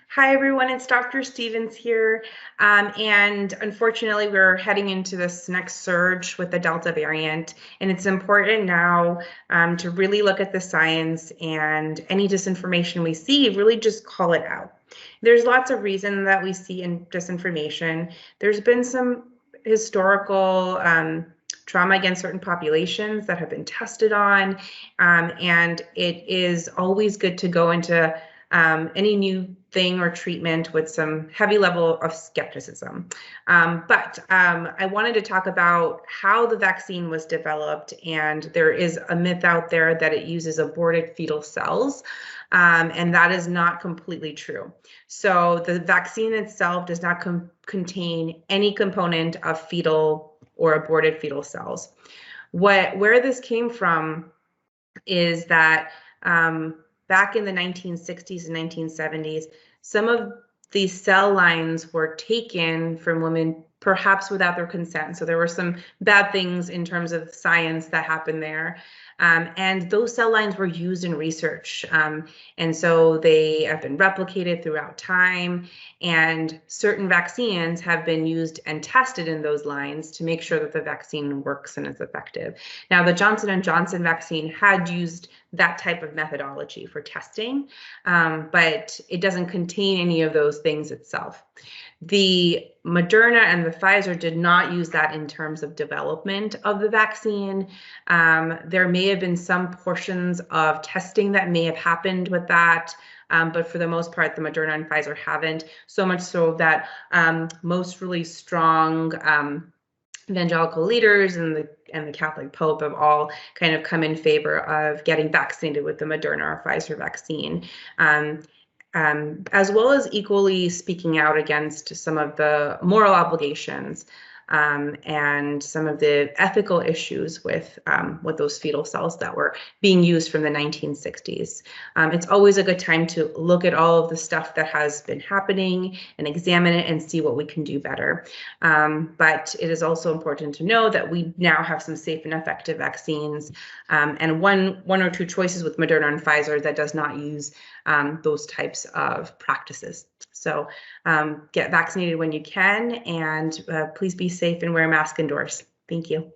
Hi, everyone. It's Dr. Stevens here. And unfortunately, we're heading into this next surge with the Delta variant. And it's important now to really look at the science, and any disinformation we see, really just call it out. There's lots of reason that we see in disinformation. There's been some historical trauma against certain populations that have been tested on. And it is always good to go into any new thing or treatment with some heavy level of skepticism. But I wanted to talk about how the vaccine was developed, and there is a myth out there that it uses aborted fetal cells, and that is not completely true. So the vaccine itself does not contain any component of fetal or aborted fetal cells. Where this came from is that back in the 1960s and 1970s, some of these cell lines were taken from women, perhaps without their consent. So there were some bad things in terms of science that happened there. And those cell lines were used in research. And so they have been replicated throughout time. And certain vaccines have been used and tested in those lines to make sure that the vaccine works and is effective. Now, the Johnson & Johnson vaccine had used that type of methodology for testing, but it doesn't contain any of those things itself. The Moderna and the Pfizer did not use that in terms of development of the vaccine. There may have been some portions of testing that may have happened with that, but for the most part, the Moderna and Pfizer haven't, so much so that most really strong evangelical leaders and the Catholic Pope have all kind of come in favor of getting vaccinated with the Moderna or Pfizer vaccine, as well as equally speaking out against some of the moral obligations and some of the ethical issues with those fetal cells that were being used from the 1960s. It's always a good time to look at all of the stuff that has been happening and examine it and see what we can do better. But it is also important to know that we now have some safe and effective vaccines, and one or two choices with Moderna and Pfizer that does not use those types of practices. So get vaccinated when you can, and please be safe and wear a mask indoors. Thank you.